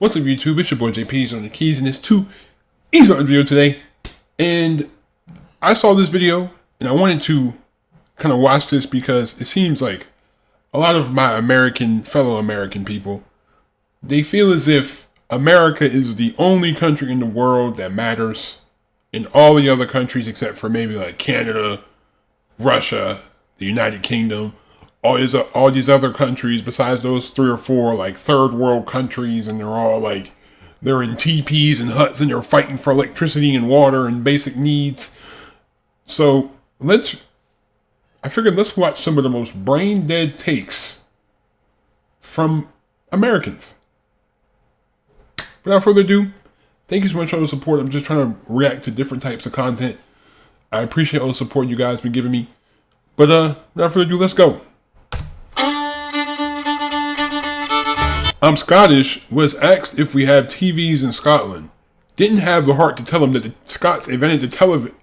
What's up, YouTube? It's your boy JP's on the keys, and it's 2 Easy Button video today. And I saw this video, and I wanted to kind of watch this because it seems like a lot of my fellow American people, they feel as if America is the only country in the world that matters, and all the other countries except for maybe like Canada, Russia, the United Kingdom, all these other countries besides those 3 or 4 like third world countries, and they're all like they're in teepees and huts and they're fighting for electricity and water and basic needs. So I figured let's watch some of the most brain dead takes from Americans. Without further ado, thank you so much for all the support. I'm just trying to react to different types of content. I appreciate all the support you guys been giving me. But without further ado, let's go. I'm Scottish was asked if we have TVs in Scotland. Didn't have the heart to tell him that the Scots invented the television.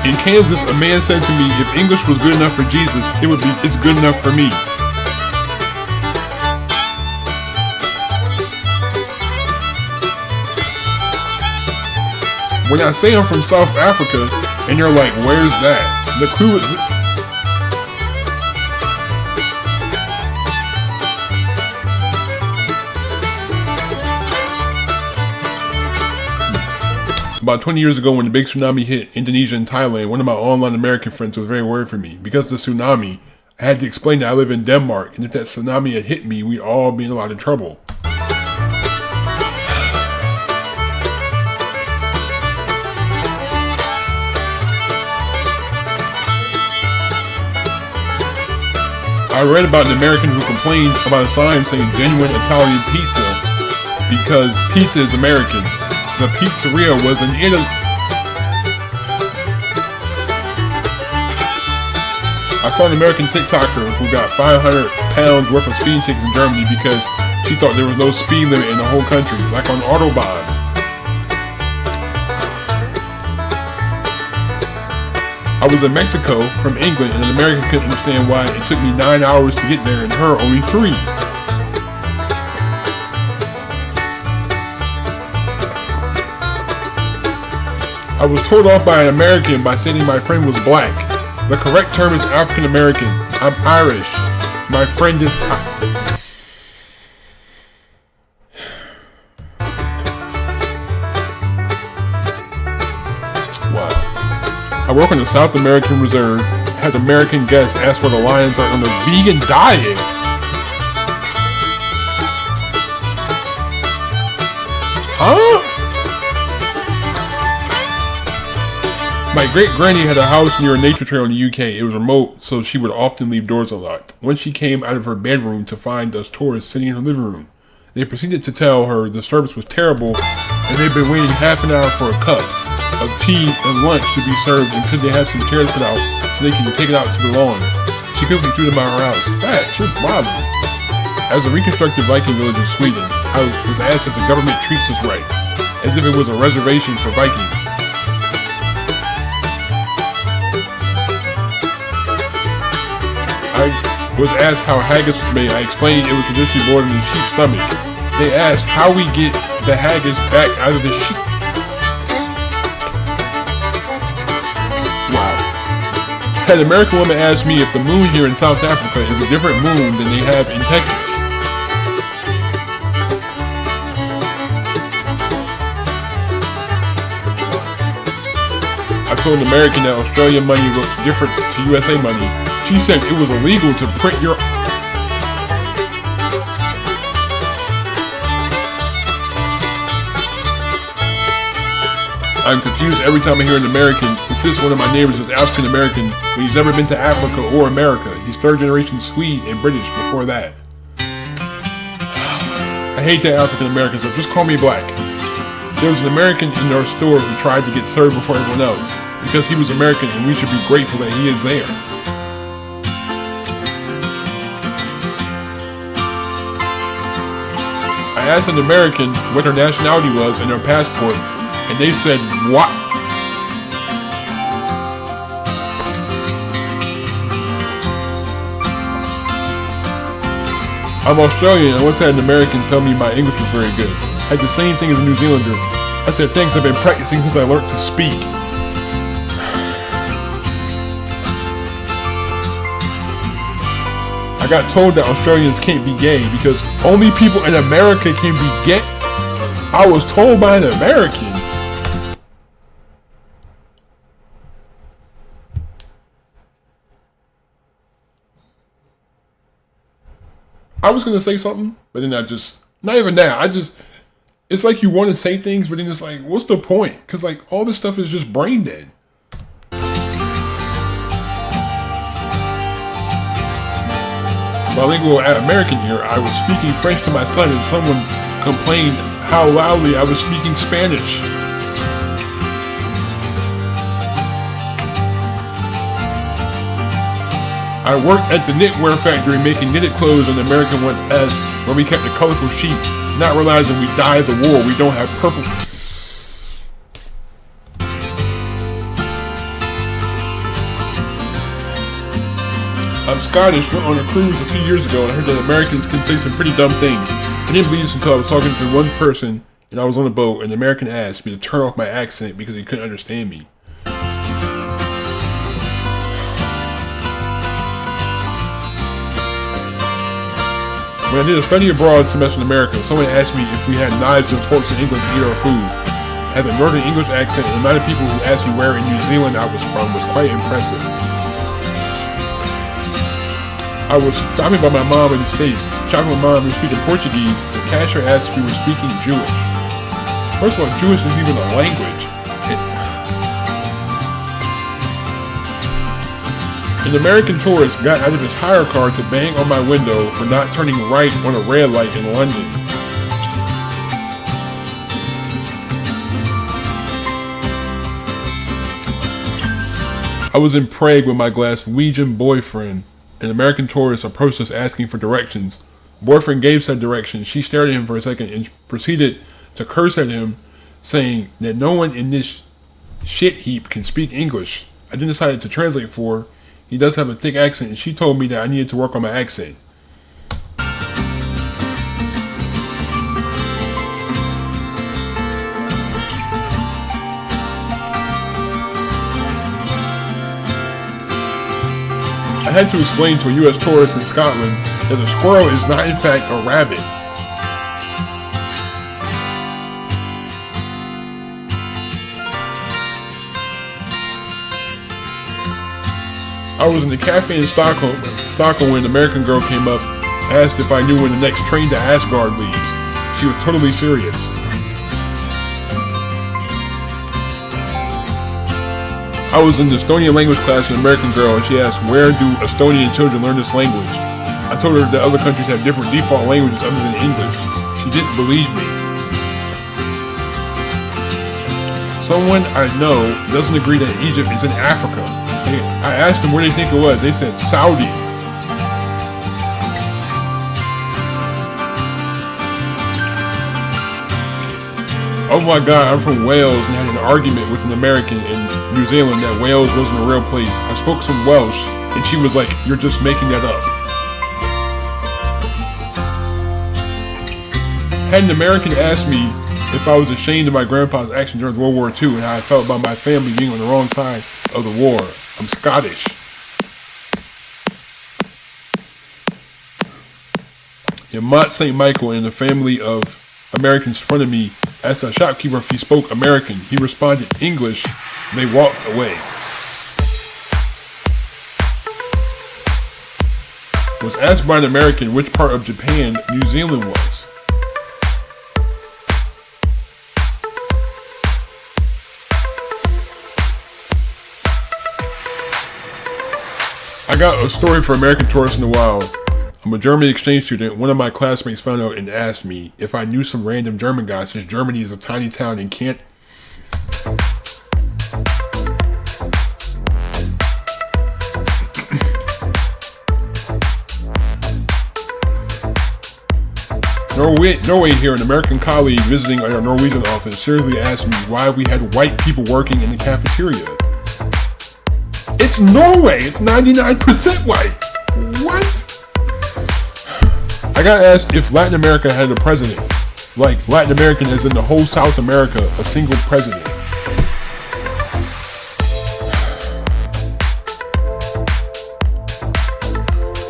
In Kansas, a man said to me, if English was good enough for Jesus, it's good enough for me. When I say I'm from South Africa, and you're like, where's that? The clue is... About 20 years ago when the big tsunami hit Indonesia and Thailand, one of my online American friends was very worried for me. Because of the tsunami, I had to explain that I live in Denmark, and if that tsunami had hit me, we'd all be in a lot of trouble. I read about an American who complained about a sign saying genuine Italian pizza because pizza is American. The pizzeria was in Italy. I saw an American TikToker who got 500 pounds worth of speeding tickets in Germany because she thought there was no speed limit in the whole country, like on Autobahn. I was in Mexico from England, and an American couldn't understand why it took me 9 hours to get there and her only 3. I was told off by an American by stating my friend was black. The correct term is African American. I'm Irish. My friend is... I work on the South American Reserve, had American guests ask why the lions are on a vegan diet. Huh? My great-granny had a house near a nature trail in the UK. It was remote, so she would often leave doors unlocked. Once she came out of her bedroom to find us tourists sitting in her living room, they proceeded to tell her the service was terrible and they'd been waiting half an hour for a cup of tea and lunch to be served, and could they have some chairs put out so they can take it out to the lawn. She quickly threw them out of her house. Facts, you're bothered. As a reconstructed Viking village in Sweden, I was asked if the government treats us right, as if it was a reservation for Vikings. I was asked how haggis was made. I explained it was traditionally boiled in the sheep's stomach. They asked how we get the haggis back out of the sheep. Had an American woman asked me if the moon here in South Africa is a different moon than they have in Texas. I told an American that Australian money looked different to USA money. She said it was illegal to print your... I'm confused every time I hear an American insist one of my neighbors is African American when he's never been to Africa or America. He's 3rd generation Swede and British before that. I hate that African American stuff. Just call me black. There was an American in our store who tried to get served before everyone else because he was American, and we should be grateful that he is there. I asked an American what her nationality was and her passport, and they said, what? I'm Australian and I once had an American tell me my English was very good. I had the same thing as a New Zealander. I said, thanks, I've been practicing since I learned to speak. I got told that Australians can't be gay because only people in America can be gay. I was told by an American. I was gonna say something, but then not even that. It's like you want to say things, but then it's like, what's the point? Because like all this stuff is just brain dead. Bilingual American here, I was speaking French to my son and someone complained how loudly I was speaking Spanish. I worked at the knitwear factory making knitted clothes and the American once asked where we kept the colorful sheep, not realizing we died the war, we don't have purple. I'm Scottish, went on a cruise a few years ago and I heard that Americans can say some pretty dumb things. I didn't believe this until I was talking to one person and I was on a boat and the American asked me to turn off my accent because he couldn't understand me. When I did a study abroad semester in America, someone asked me if we had knives and forks in England to eat our food. I have a northern English accent and the amount of people who asked me where in New Zealand I was from was quite impressive. I was stopping by my mom in the States, shopping with mom who speaking Portuguese. The cashier asked if we were speaking Jewish. First of all, Jewish is even a language. An American tourist got out of his hire car to bang on my window for not turning right on a red light in London. I was in Prague with my Glaswegian boyfriend. An American tourist approached us asking for directions. Boyfriend gave said directions. She stared at him for a second and proceeded to curse at him, saying that no one in this shit heap can speak English. I then decided to translate for her. He does have a thick accent and she told me that I needed to work on my accent. I had to explain to a US tourist in Scotland that a squirrel is not in fact a rabbit. I was in the cafe in Stockholm when an American girl came up, asked if I knew when the next train to Asgard leaves. She was totally serious. I was in the Estonian language class with an American girl and she asked, where do Estonian children learn this language? I told her that other countries have different default languages other than English. She didn't believe me. Someone I know doesn't agree that Egypt is in Africa. I asked them where they think it was. They said Saudi. Oh my god, I'm from Wales and had an argument with an American in New Zealand that Wales wasn't a real place. I spoke some Welsh and she was like, you're just making that up. Had an American asked me if I was ashamed of my grandpa's action during World War II and how I felt about my family being on the wrong side of the war. I'm Scottish. In Mont St. Michael and the family of Americans in front of me asked a shopkeeper if he spoke American. He responded English and they walked away. Was asked by an American which part of Japan New Zealand was. I got a story for American tourists in the wild. I'm a German exchange student. One of my classmates found out and asked me if I knew some random German guy since Germany is a tiny town and can't... Norway here, an American colleague visiting our Norwegian office seriously asked me why we had white people working in the cafeteria. It's Norway! It's 99% white! What? I got asked if Latin America had a president. Like Latin American as in the whole South America, a single president.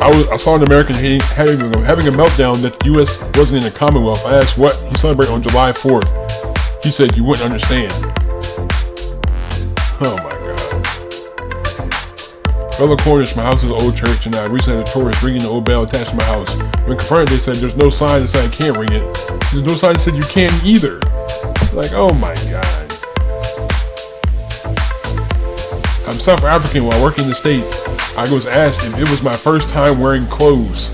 I saw an American having a meltdown that the U.S. wasn't in a Commonwealth. I asked what he celebrated on July 4th. He said you wouldn't understand. Oh my God. Fellow Cornish, my house is an old church, and I recently had a tourist ringing the old bell attached to my house. When confronted, they said there's no sign that said I can't ring it. There's no sign that said you can't either. Like, oh my God. I'm South African. While working in the States, I was asked if it was my first time wearing clothes.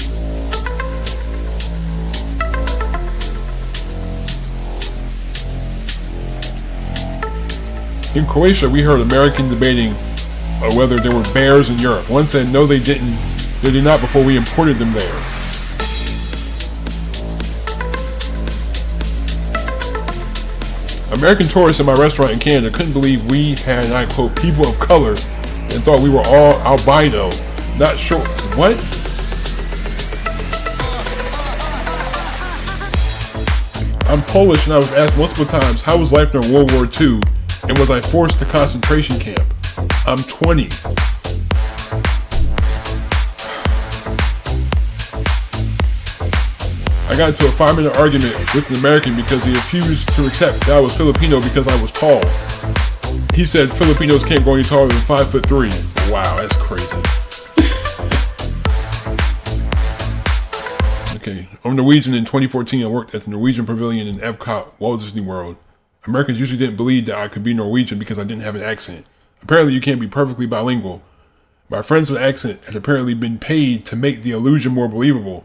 In Croatia, we heard Americans debating whether there were bears in Europe. One said no, they didn't. They did not before we imported them there. American tourists in my restaurant in Canada couldn't believe we had, and I quote, people of color, and thought we were all albino. Not sure. What? I'm Polish, and I was asked multiple times, how was life during World War II, and was I forced to concentration camp? I'm 20. I got into a 5-minute argument with an American because he refused to accept that I was Filipino because I was tall. He said Filipinos can't go any taller than 5'3". Wow, that's crazy. Okay, I'm Norwegian. In 2014, I worked at the Norwegian Pavilion in Epcot, Walt Disney World. Americans usually didn't believe that I could be Norwegian because I didn't have an accent. Apparently, you can't be perfectly bilingual. My friends with accent had apparently been paid to make the illusion more believable.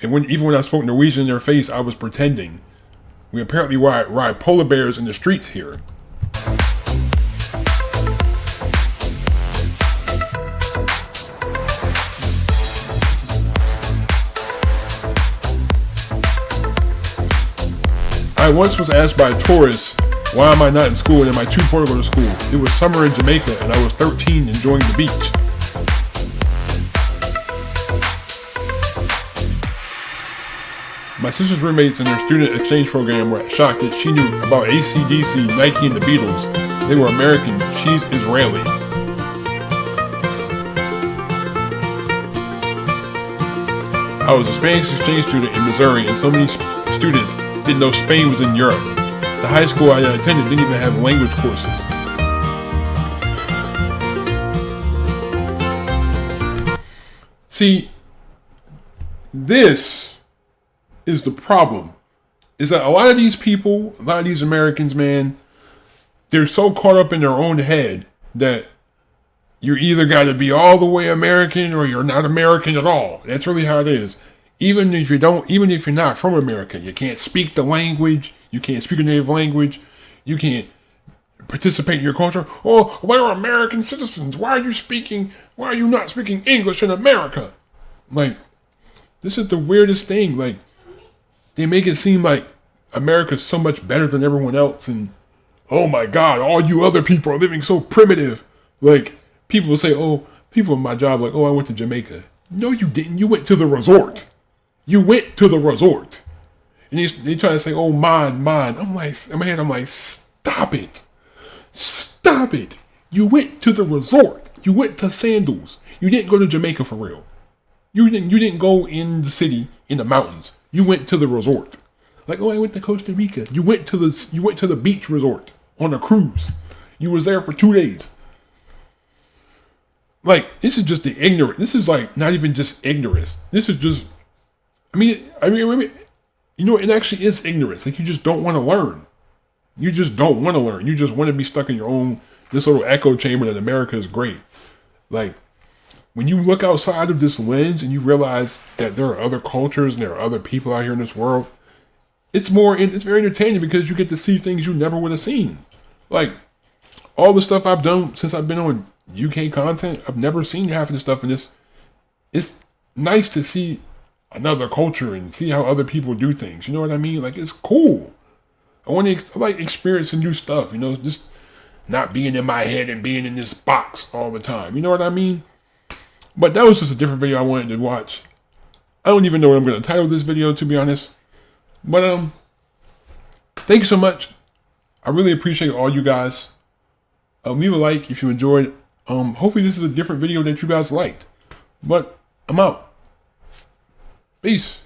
And even when I spoke Norwegian in their face, I was pretending. We apparently ride polar bears in the streets here. I once was asked by a tourist, why am I not in school and am I too poor to go to school? It was summer in Jamaica and I was 13 enjoying the beach. My sister's roommates in their student exchange program were shocked that she knew about AC/DC, Nike, and the Beatles. They were American. She's Israeli. I was a Spanish exchange student in Missouri, and so many students didn't know Spain was in Europe. The high school I attended didn't even have language courses. See, this is the problem. Is that a lot of these people, a lot of these Americans, man, they're so caught up in their own head that you either got to be all the way American or you're not American at all. That's really how it is. Even if you're not from America, you can't speak the language, you can't speak a native language, you can't participate in your culture. Oh, we're American citizens. Why are you not speaking English in America? Like, this is the weirdest thing. Like, they make it seem like America's so much better than everyone else, and oh my God, all you other people are living so primitive. Like, people will say, oh, people in my job, like, oh, I went to Jamaica. No, you didn't. You went to the resort. You went to the resort. And they try to say, oh, mine. I'm like, in my head, I'm like, stop it. Stop it. You went to the resort. You went to Sandals. You didn't go to Jamaica for real. You didn't go in the city, in the mountains. You went to the resort. Like, oh, I went to Costa Rica. You went to the beach resort on a cruise. You was there for 2 days. Like, this is just the ignorant. This is like not even just ignorance. This is just, I mean, you know, it actually is ignorance. Like, you just don't want to learn. You just don't want to learn. You just want to be stuck in your own, this little echo chamber that America is great. Like, when you look outside of this lens and you realize that there are other cultures and there are other people out here in this world, it's very entertaining because you get to see things you never would have seen. Like, all the stuff I've done since I've been on UK content, I've never seen half of the stuff in this. It's nice to see another culture and see how other people do things. You know what I mean? Like, it's cool. I like experiencing new stuff, you know, just not being in my head and being in this box all the time. You know what I mean? But that was just a different video I wanted to watch. I don't even know what I'm going to title this video, to be honest. But thank you so much. I really appreciate all you guys. Leave a like if you enjoyed. Hopefully this is a different video that you guys liked. But I'm out. Peace.